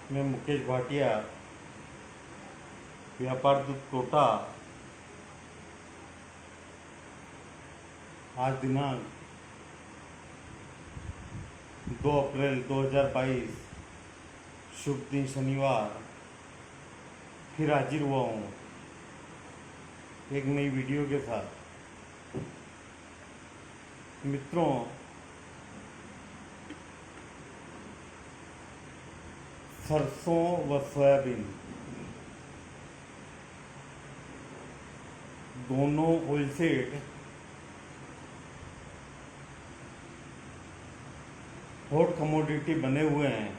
मैं मुकेश भाटिया, व्यापार दूत कोटा। आज दिनांक 2 अप्रैल 2022, शुभ दिन शनिवार, फिर हाजिर हुआ हूँ एक नई वीडियो के साथ। मित्रों, सरसों व सोयाबीन दोनों ऑयलसीड हॉट कमोडिटी बने हुए हैं।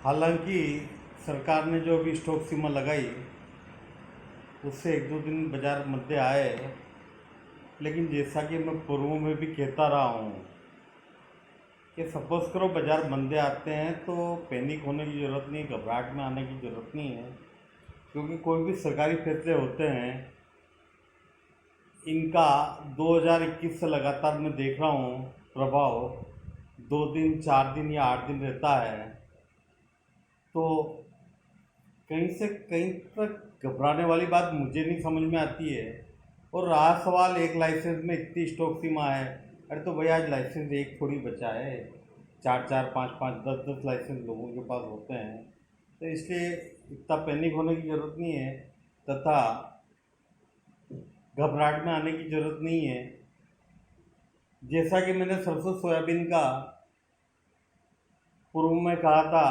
हालांकि सरकार ने जो अभी स्टॉक सीमा लगाई उससे एक दो दिन बाजार मध्य आए, लेकिन जैसा कि मैं पूर्व में भी कहता रहा हूँ कि सपोज करो बाजार मंदे आते हैं तो पैनिक होने की ज़रूरत नहीं, घबराहट में आने की ज़रूरत नहीं है, क्योंकि कोई भी सरकारी फैसले होते हैं इनका 2021 से लगातार मैं देख रहा हूँ प्रभाव 2 दिन 4 दिन या 8 दिन रहता है। तो कहीं से कहीं तक घबराने वाली बात मुझे नहीं समझ में आती है। और रहा सवाल एक लाइसेंस में इतनी स्टॉक सीमा है, अरे तो भैया आज लाइसेंस एक थोड़ी बचा है, 4-4 5-5 10-10 लाइसेंस लोगों के पास होते हैं। तो इसलिए इतना पैनिक होने की ज़रूरत नहीं है तथा घबराहट में आने की ज़रूरत नहीं है। जैसा कि मैंने सरसों सोयाबीन का पूर्व में कहा था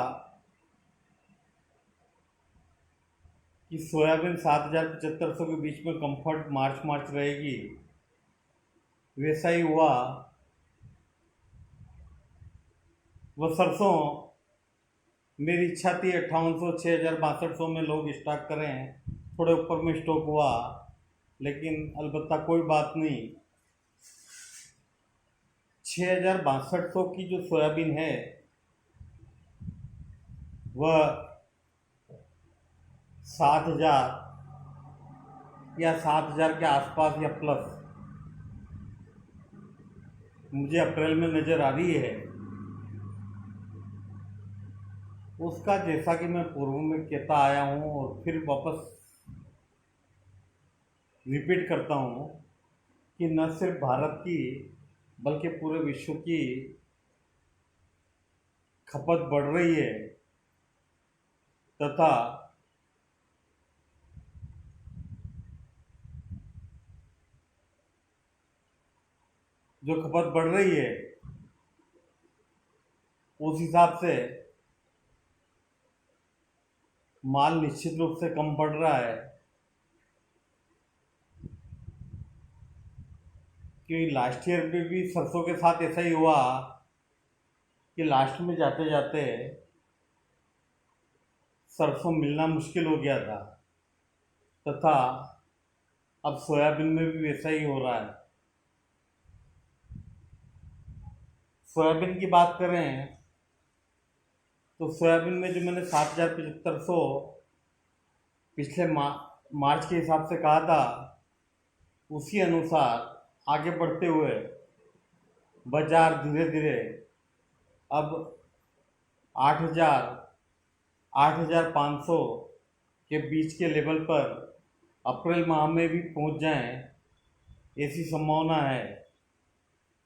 कि सोयाबीन 7,000-7,500 के बीच में कंफर्ट मार्च रहेगी, वैसा ही हुआ। वह सरसों मेरी इच्छा थी 5800 6,000 6200 में लोग स्टॉक करें, थोड़े ऊपर में स्टॉक हुआ, लेकिन अलबत्ता कोई बात नहीं। 6,000 6200 की जो सोयाबीन है वह 7,000 या 7,000 के आसपास या प्लस मुझे अप्रैल में नज़र आ रही है। उसका जैसा कि मैं पूर्व में कहता आया हूँ और फिर वापस रिपीट करता हूँ कि न सिर्फ भारत की बल्कि पूरे विश्व की खपत बढ़ रही है तथा जो खपत बढ़ रही है उस हिसाब से माल निश्चित रूप से कम पड़ रहा है। कि लास्ट ईयर में भी सरसों के साथ ऐसा ही हुआ कि लास्ट में जाते जाते सरसों मिलना मुश्किल हो गया था तथा अब सोयाबीन में भी वैसा ही हो रहा है। सोयाबीन की बात करें तो सोयाबीन में जो मैंने 7,000-7,500 पिछले मार्च के हिसाब से कहा था, उसी अनुसार आगे बढ़ते हुए बाजार धीरे धीरे अब 8,000 8,500 के बीच के लेवल पर अप्रैल माह में भी पहुंच जाएं, ऐसी संभावना है।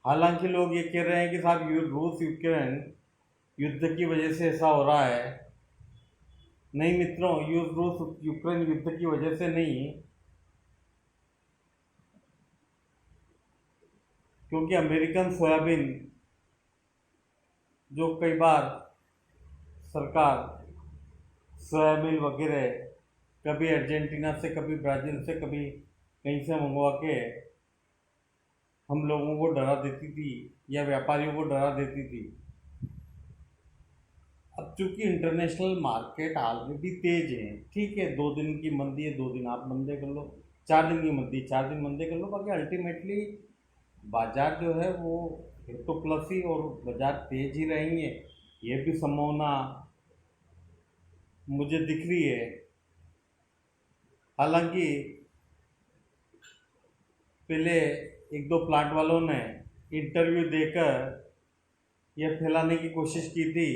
हालांकि लोग ये कह रहे हैं कि साहब रूस यूक्रेन युद्ध की वजह से ऐसा हो रहा है। नहीं मित्रों, रूस यूक्रेन युद्ध की वजह से नहीं, क्योंकि अमेरिकन सोयाबीन जो कई बार सरकार सोयाबीन वगैरह कभी अर्जेंटीना से, कभी ब्राज़ील से, कभी कहीं से मंगवा के हम लोगों को डरा देती थी या व्यापारियों को डरा देती थी। अब चूंकि इंटरनेशनल मार्केट ऑलरेडी तेज है, ठीक है, 2 दिन की मंदी है, 2 दिन आप मंदे कर लो, 4 दिन की मंदी 4 दिन मंदे कर लो, बाकी अल्टीमेटली बाजार जो है वो एक तो प्लस ही और बाजार तेज ही रहेंगे, ये भी संभावना मुझे दिख रही है। हालांकि पहले एक दो प्लांट वालों ने इंटरव्यू देकर यह फैलाने की कोशिश की थी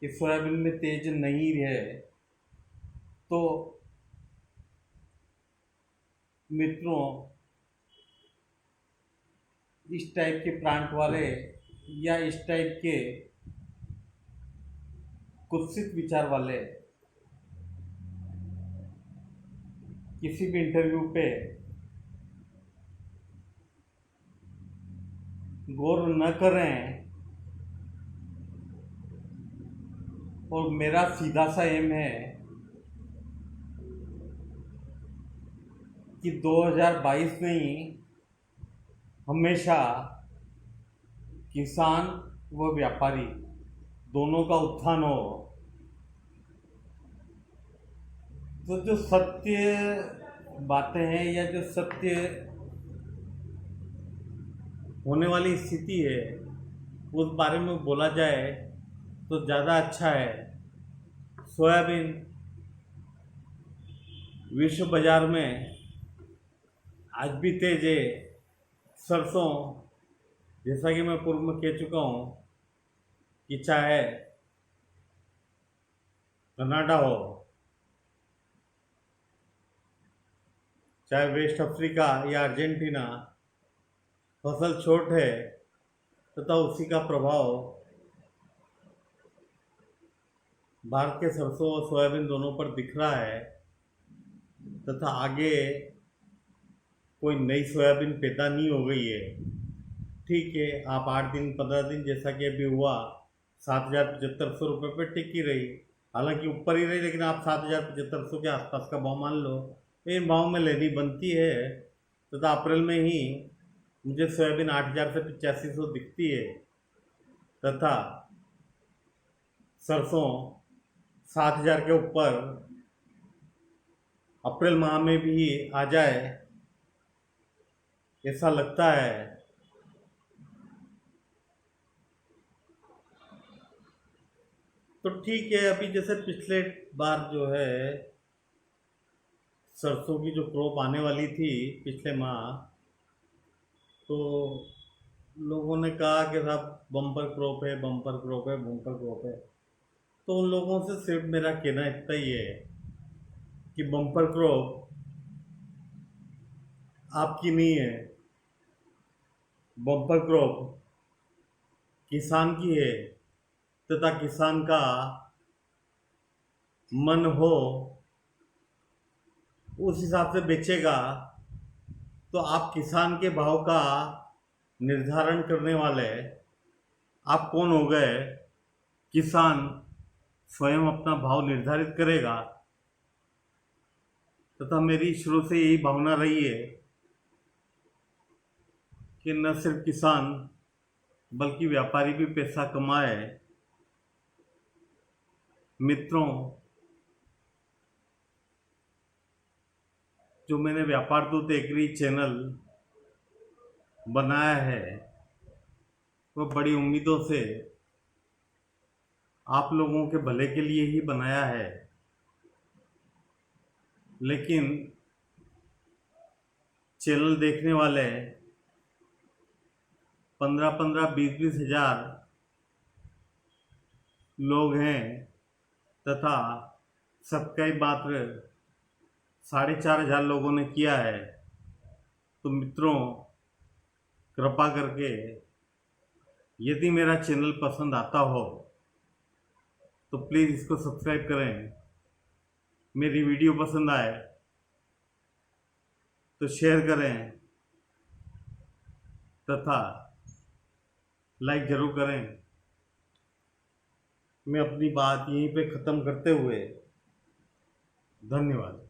कि सोयाबीन में तेज नहीं है। तो मित्रों, इस टाइप के प्लांट वाले या इस टाइप के कुत्सित विचार वाले किसी भी इंटरव्यू पे गौर न करें। और मेरा सीधा सा एम है कि 2022 में ही हमेशा किसान व व्यापारी दोनों का उत्थान हो। तो जो सत्य बातें हैं या जो सत्य होने वाली स्थिति है उस बारे में बोला जाए तो ज़्यादा अच्छा है। सोयाबीन विश्व बाजार में आज भी तेज है। सरसों, जैसा कि मैं पूर्व में कह चुका हूँ कि चाहे कनाडा हो, चाहे वेस्ट अफ्रीका या अर्जेंटीना, फसल छोट है तथा उसी का प्रभाव भारत के सरसों और सोयाबीन दोनों पर दिख रहा है। तथा आगे कोई नई सोयाबीन पैदा नहीं हो गई है। ठीक है, आप 8 दिन 15 दिन जैसा कि अभी हुआ 7,7500 रुपये पर टिकी रही, हालांकि ऊपर ही रही, लेकिन आप 7,7500 के आसपास का भाव मान लो। इन भाव में लेनी बनती है। तथा अप्रैल में ही मुझे सोयाबीन 8,000 से 8500 दिखती है तथा सरसों 7,000 के ऊपर अप्रैल माह में भी आ जाए ऐसा लगता है। तो ठीक है, अभी जैसे पिछले बार जो है सरसों की जो क्रॉप आने वाली थी पिछले माह, तो लोगों ने कहा कि साहब बम्पर क्रॉप है, बम्पर क्रॉप है, बम्पर क्रॉप है। तो उन लोगों से सिर्फ मेरा कहना इतना ही है कि बम्पर क्रॉप आपकी नहीं है, बम्पर क्रॉप किसान की है। तथा किसान का मन हो उस हिसाब से बेचेगा। तो आप किसान के भाव का निर्धारण करने वाले आप कौन हो गए? किसान स्वयं अपना भाव निर्धारित करेगा। तथा मेरी शुरू से यही भावना रही है कि न सिर्फ किसान बल्कि व्यापारी भी पैसा कमाए। मित्रों, जो मैंने व्यापार दूत एग्री चैनल बनाया है वह बड़ी उम्मीदों से आप लोगों के भले के लिए ही बनाया है। लेकिन चैनल देखने वाले 15-15, 20-20 हजार लोग हैं तथा सब्सक्राइब मात्र 4,500 लोगों ने किया है। तो मित्रों, कृपा करके यदि मेरा चैनल पसंद आता हो तो प्लीज़ इसको सब्सक्राइब करें। मेरी वीडियो पसंद आए तो शेयर करें तथा लाइक ज़रूर करें। मैं अपनी बात यहीं पे ख़त्म करते हुए धन्यवाद।